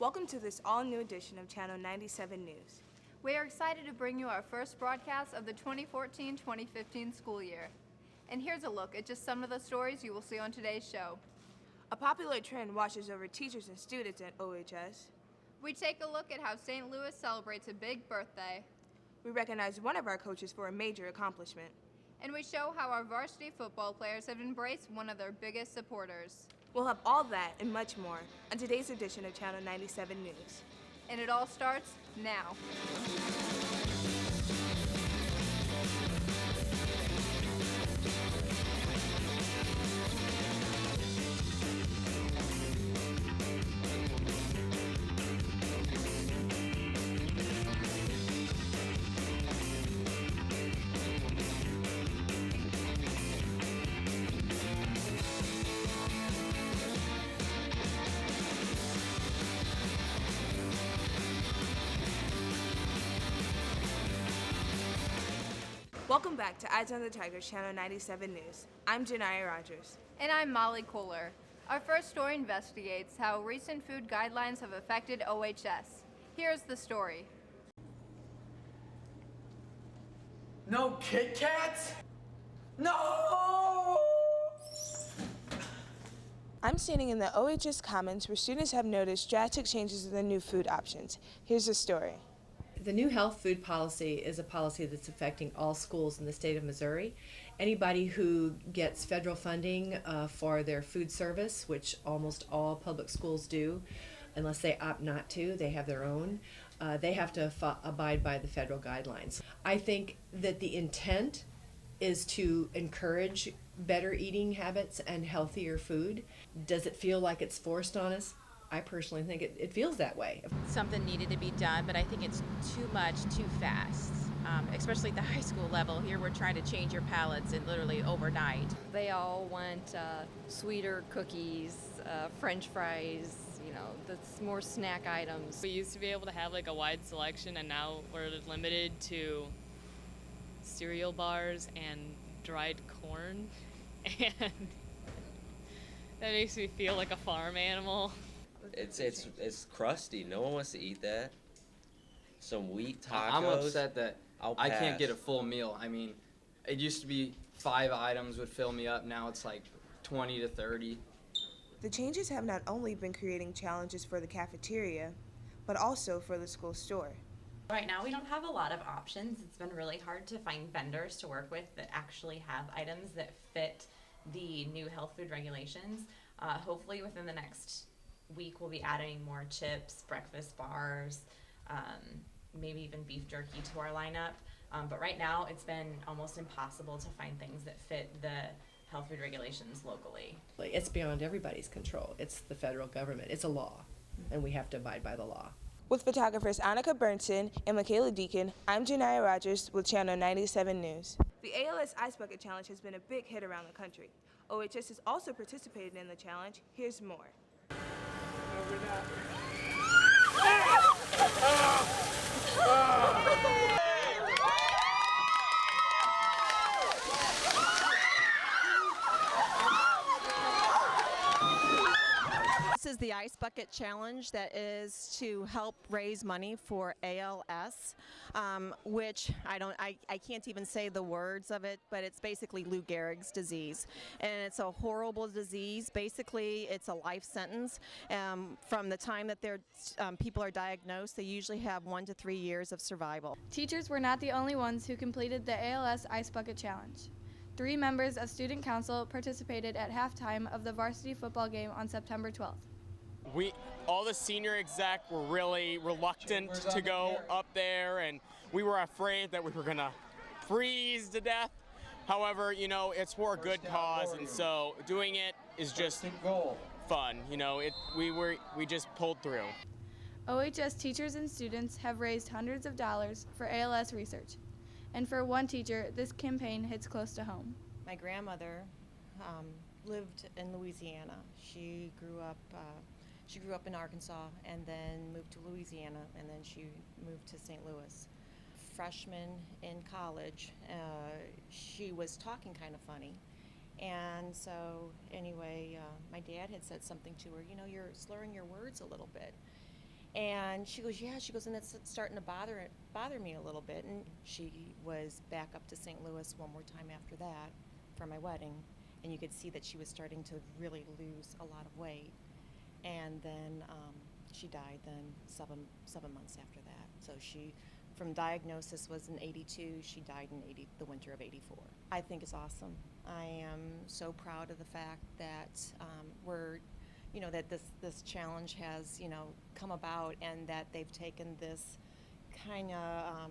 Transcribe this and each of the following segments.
Welcome to this all-new edition of Channel 97 News. We are excited to bring you our first broadcast of the 2014-2015 school year. And here's a look at just some of the stories you will see on today's show. A popular trend washes over teachers and students at OHS. We take a look at how St. Louis celebrates a big birthday. We recognize one of our coaches for a major accomplishment. And we show how our varsity football players have embraced one of their biggest supporters. We'll have all that and much more on today's edition of Channel 97 News. And it all starts now. Welcome back to Eyes on the Tigers Channel 97 News. I'm Janiyah Rogers. And I'm Molly Kohler. Our first story investigates how recent food guidelines have affected OHS. Here's the story. No Kit Kats? No! I'm standing in the OHS Commons where students have noticed drastic changes in the new food options. Here's the story. The new health food policy is a policy that's affecting all schools in the state of Missouri. Anybody who gets federal funding for their food service, which almost all public schools do, unless they opt not to, they have their own, they have to abide by the federal guidelines. I think that the intent is to encourage better eating habits and healthier food. Does it feel like it's forced on us? I personally think it feels that way. Something needed to be done, but I think it's too much, too fast, especially at the high school level. Here we're trying to change your palates and literally overnight. They all want sweeter cookies, French fries, the more snack items. We used to be able to have like a wide selection, and now we're limited to cereal bars and dried corn, and that makes me feel like a farm animal. It's crusty. No one wants to eat that. Some wheat tacos. I'm upset that I can't pass. get a full meal. I mean, it used to be 5 items would fill me up. Now it's like 20 to 30. The changes have not only been creating challenges for the cafeteria, but also for the school store. Right now we don't have a lot of options. It's been really hard to find vendors to work with that actually have items that fit the new health food regulations. Hopefully within the next week we'll be adding more chips, breakfast bars, maybe even beef jerky to our lineup. But right now it's been almost impossible to find things that fit the health food regulations locally. It's beyond everybody's control. It's the federal government. It's a law, and we have to abide by the law. With photographers Annika Burnson and Michaela Deacon, I'm Janiyah Rogers with Channel 97 News. The ALS Ice Bucket Challenge has been a big hit around the country. OHS has also participated in the challenge. Here's more. This is the Ice Bucket Challenge that is to help raise money for ALS, which I can't even say the words of it, but it's basically Lou Gehrig's disease. And it's a horrible disease. Basically, it's a life sentence. From the time that people are diagnosed, they usually have 1 to 3 years of survival. Teachers were not the only ones who completed the ALS Ice Bucket Challenge. 3 members of Student Council participated at halftime of the varsity football game on September 12th. All the senior exec were really reluctant to go up there, and we were afraid that we were gonna freeze to death. However, it's for a good cause, and so doing it is just fun. We just pulled through. OHS teachers and students have raised hundreds of dollars for ALS research. And for one teacher, this campaign hits close to home. My grandmother lived in Louisiana. She grew up in Arkansas and then moved to Louisiana, and then she moved to St. Louis. Freshman in college, she was talking kind of funny, And so anyway, my dad had said something to her, you know, you're slurring your words a little bit. And she goes, yeah, she goes, and it's starting to bother me a little bit. And she was back up to St. Louis one more time after that for my wedding. And you could see that she was starting to really lose a lot of weight. And then she died then 7 months after that. So she, from diagnosis, was in '82. She died in the winter of '84. I think it's awesome. I am so proud of the fact that that this challenge has, come about, and that they've taken this kind of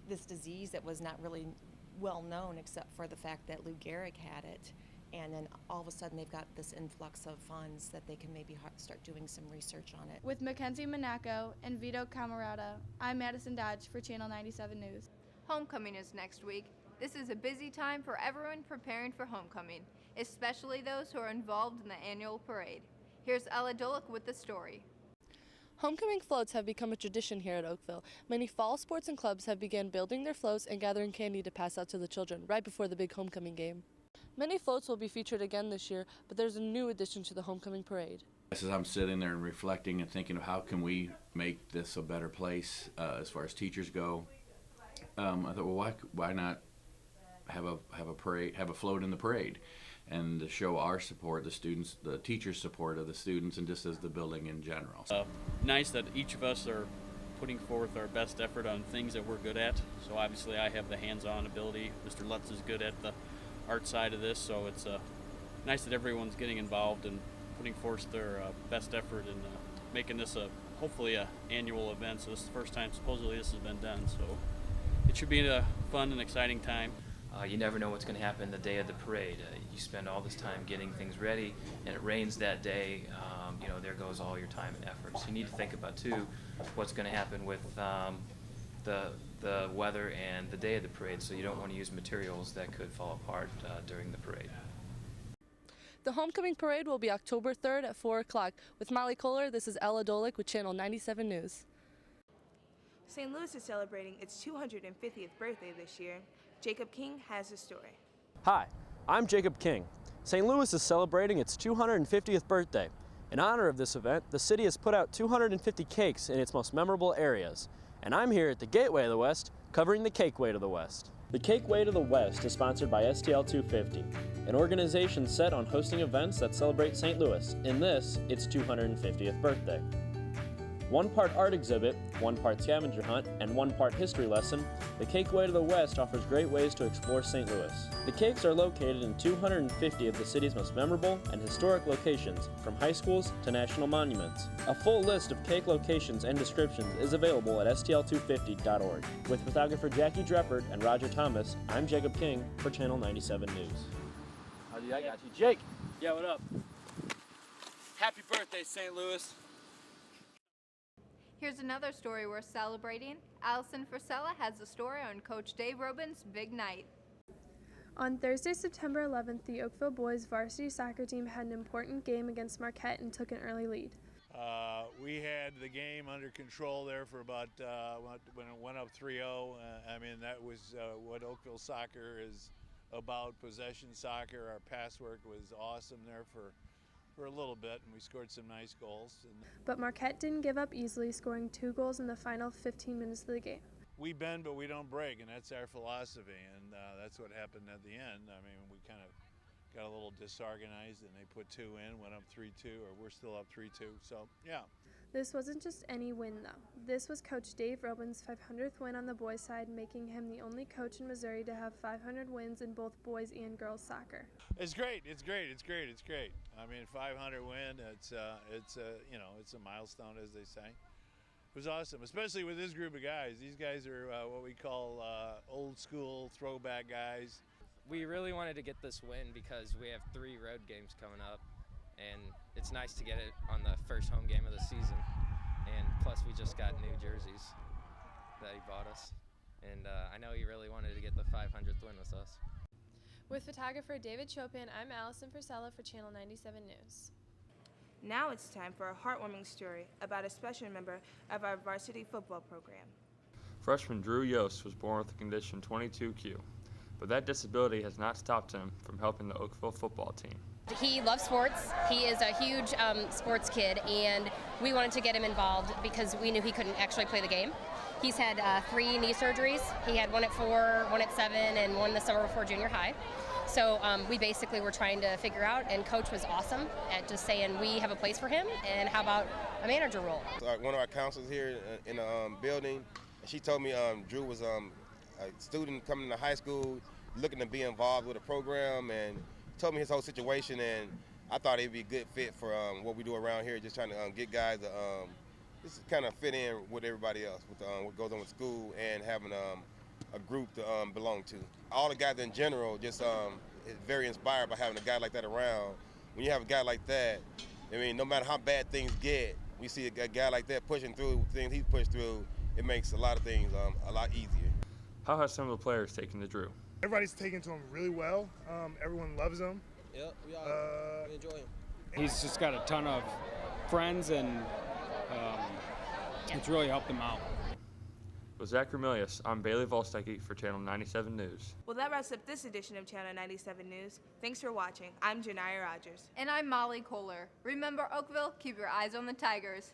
this disease that was not really well known except for the fact that Lou Gehrig had it, and then all of a sudden they've got this influx of funds that they can maybe start doing some research on it. With Mackenzie Monaco and Vito Camarata, I'm Madison Dodge for Channel 97 News. Homecoming is next week. This is a busy time for everyone preparing for homecoming, especially those who are involved in the annual parade. Here's Ella Dolick with the story. Homecoming floats have become a tradition here at Oakville. Many fall sports and clubs have begun building their floats and gathering candy to pass out to the children right before the big homecoming game. Many floats will be featured again this year, but there's a new addition to the homecoming parade. As I'm sitting there and reflecting and thinking of how can we make this a better place as far as teachers go, I thought, well, why not have a parade, have a float in the parade, and to show our support, the students, the teachers' support of the students, and just as the building in general. Nice that each of us are putting forth our best effort on things that we're good at. So obviously I have the hands-on ability. Mr. Lutz is good at the art side of this, so it's nice that everyone's getting involved and putting forth their best effort in making this hopefully a annual event. So this is the first time supposedly this has been done, so it should be a fun and exciting time. You never know what's going to happen the day of the parade. You spend all this time getting things ready, and it rains that day. There goes all your time and effort. So you need to think about too what's going to happen with the weather and the day of the parade. So you don't want to use materials that could fall apart during the parade. The homecoming parade will be October 3rd at 4 o'clock. With Molly Kohler, this is Ella Dolick with Channel 97 News. St. Louis is celebrating its 250th birthday this year. Jacob King has the story. Hi, I'm Jacob King. St. Louis is celebrating its 250th birthday. In honor of this event, the city has put out 250 cakes in its most memorable areas. And I'm here at the Gateway of the West, covering the Cake Way to the West. The Cake Way to the West is sponsored by STL 250, an organization set on hosting events that celebrate St. Louis, in this, its 250th birthday. 1 part art exhibit, 1 part scavenger hunt, and 1 part history lesson, the Cake Way to the West offers great ways to explore St. Louis. The cakes are located in 250 of the city's most memorable and historic locations, from high schools to national monuments. A full list of cake locations and descriptions is available at stl250.org. With photographer Jackie Dreppert and Roger Thomas, I'm Jacob King for Channel 97 News. I got you. Jake! Yeah, what up? Happy birthday, St. Louis. Here's another story we're celebrating. Allison Frisella has the story on Coach Dave Robin's big night. On Thursday, September 11th, the Oakville boys varsity soccer team had an important game against Marquette and took an early lead. We had the game under control there for about when it went up 3-0. That was what Oakville soccer is about, possession soccer. Our pass work was awesome there for a little bit, and we scored some nice goals. But Marquette didn't give up easily, scoring 2 goals in the final 15 minutes of the game. We bend, but we don't break, and that's our philosophy, and that's what happened at the end. We kind of got a little disorganized, and they put 2 in, went up 3-2, or we're still up 3-2, so yeah. This wasn't just any win, though. This was Coach Dave Robin's 500th win on the boys' side, making him the only coach in Missouri to have 500 wins in both boys and girls soccer. It's great. 500 win. It's a milestone, as they say. It was awesome, especially with this group of guys. These guys are what we call old school throwback guys. We really wanted to get this win because we have 3 road games coming up, and it's nice to get it on the first home game of the season. And plus we just got new jerseys that he bought us, and I know he really wanted to get the 500th win with us. With photographer David Chopin, I'm Allison Frisella for Channel 97 News. Now it's time for a heartwarming story about a special member of our varsity football program. Freshman Drew Yost was born with the condition 22q, but that disability has not stopped him from helping the Oakville football team. He loves sports. He is a huge sports kid, and we wanted to get him involved because we knew he couldn't actually play the game. He's had 3 knee surgeries. He had one at 4, one at 7, and one the summer before junior high. So we basically were trying to figure out, and Coach was awesome at just saying we have a place for him, and how about a manager role? One of our counselors here in the building, she told me Drew was a student coming to high school, looking to be involved with a program, and told me his whole situation, and I thought he'd be a good fit for what we do around here, just trying to get guys to just kind of fit in with everybody else, with what goes on with school, and having a group to belong to. All the guys in general just is very inspired by having a guy like that around. When you have a guy like that, I mean, no matter how bad things get, we see a guy like that pushing through things he's pushed through, it makes a lot of things a lot easier. How have some of the players taken to Drew? Everybody's taken to him really well. Everyone loves him. Yep, we enjoy him. He's just got a ton of friends, and it's really helped him out. With Zach Ramilius, I'm Bailey Volstecki for Channel 97 News. Well, that wraps up this edition of Channel 97 News. Thanks for watching. I'm Janiyah Rogers. And I'm Molly Kohler. Remember, Oakville, keep your eyes on the Tigers.